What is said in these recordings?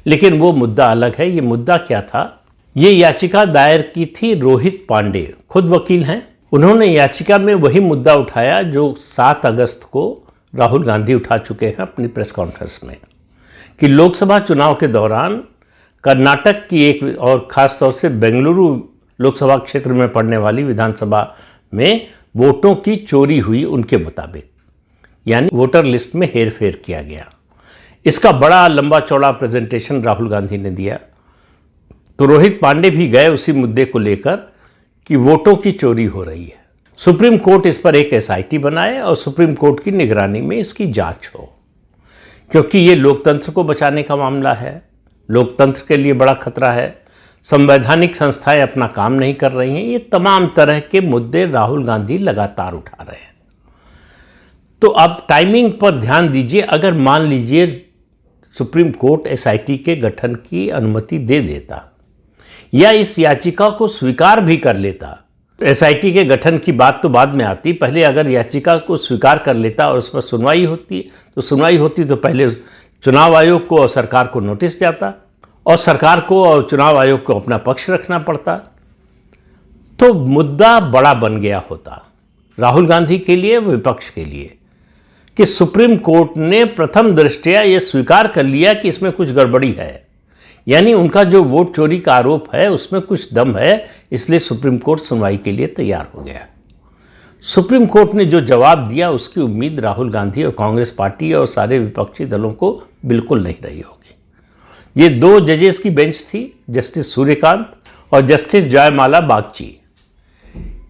लेकिन वो मुद्दा अलग है। ये मुद्दा क्या था? ये याचिका दायर की थी रोहित पांडे, खुद वकील हैं। उन्होंने याचिका में वही मुद्दा उठाया जो 7 अगस्त को राहुल गांधी उठा चुके हैं अपनी प्रेस कॉन्फ्रेंस में, कि लोकसभा चुनाव के दौरान कर्नाटक की एक और ख़ास तौर से बेंगलुरु लोकसभा क्षेत्र में पड़ने वाली विधानसभा में वोटों की चोरी हुई उनके मुताबिक, यानी वोटर लिस्ट में हेरफेर किया गया। इसका बड़ा लंबा चौड़ा प्रेजेंटेशन राहुल गांधी ने दिया। तो रोहित पांडे भी गए उसी मुद्दे को लेकर कि वोटों की चोरी हो रही है। सुप्रीम कोर्ट इस पर एक एसआईटी बनाए और सुप्रीम कोर्ट की निगरानी में इसकी जांच हो, क्योंकि ये लोकतंत्र को बचाने का मामला है, लोकतंत्र के लिए बड़ा खतरा है, संवैधानिक संस्थाएं अपना काम नहीं कर रही हैं। ये तमाम तरह के मुद्दे राहुल गांधी लगातार उठा रहे हैं। तो अब टाइमिंग पर ध्यान दीजिए। अगर मान लीजिए सुप्रीम कोर्ट एसआईटी के गठन की अनुमति दे देता या इस याचिका को स्वीकार भी कर लेता, एसआईटी के गठन की बात तो बाद में आती, पहले अगर याचिका को स्वीकार कर लेता और उस पर सुनवाई होती तो पहले चुनाव आयोग को और सरकार को नोटिस जाता और सरकार को और चुनाव आयोग को अपना पक्ष रखना पड़ता, तो मुद्दा बड़ा बन गया होता राहुल गांधी के लिए, विपक्ष के लिए, कि सुप्रीम कोर्ट ने प्रथम दृष्टया ये स्वीकार कर लिया कि इसमें कुछ गड़बड़ी है, यानी उनका जो वोट चोरी का आरोप है उसमें कुछ दम है, इसलिए सुप्रीम कोर्ट सुनवाई के लिए तैयार हो गया। सुप्रीम कोर्ट ने जो जवाब दिया उसकी उम्मीद राहुल गांधी और कांग्रेस पार्टी और सारे विपक्षी दलों को बिल्कुल नहीं रही होगी। ये 2 जजेस की बेंच थी, जस्टिस सूर्यकांत और जस्टिस जयमाला बागची।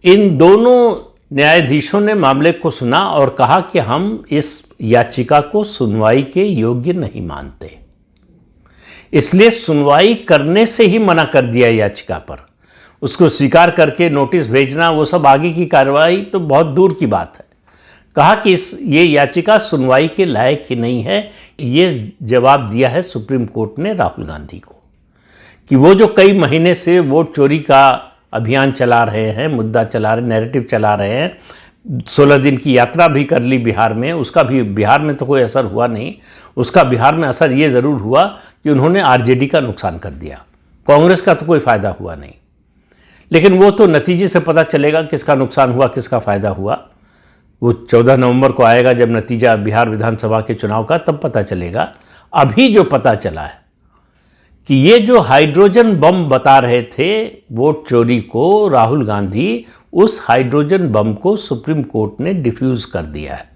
इन दोनों न्यायाधीशों ने मामले को सुना और कहा कि हम इस याचिका को सुनवाई के योग्य नहीं मानते, इसलिए सुनवाई करने से ही मना कर दिया याचिका पर। उसको स्वीकार करके नोटिस भेजना वो सब आगे की कार्रवाई तो बहुत दूर की बात है। कहा कि ये याचिका सुनवाई के लायक ही नहीं है। ये जवाब दिया है सुप्रीम कोर्ट ने राहुल गांधी को कि वो जो कई महीने से वोट चोरी का अभियान चला रहे हैं, मुद्दा चला रहे, नैरेटिव चला रहे हैं, 16 दिन की यात्रा भी कर ली बिहार में, उसका भी बिहार में तो कोई असर हुआ नहीं। उसका बिहार में असर ये ज़रूर हुआ कि उन्होंने आरजेडी का नुकसान कर दिया, कांग्रेस का तो कोई फ़ायदा हुआ नहीं। लेकिन वो तो नतीजे से पता चलेगा किसका नुकसान हुआ, किसका फ़ायदा हुआ। वो 14 नवंबर को आएगा जब नतीजा बिहार विधानसभा के चुनाव का, तब पता चलेगा। अभी जो पता चला है कि ये जो हाइड्रोजन बम बता रहे थे वोट चोरी को राहुल गांधी, उस हाइड्रोजन बम को सुप्रीम कोर्ट ने डिफ्यूज़ कर दिया है।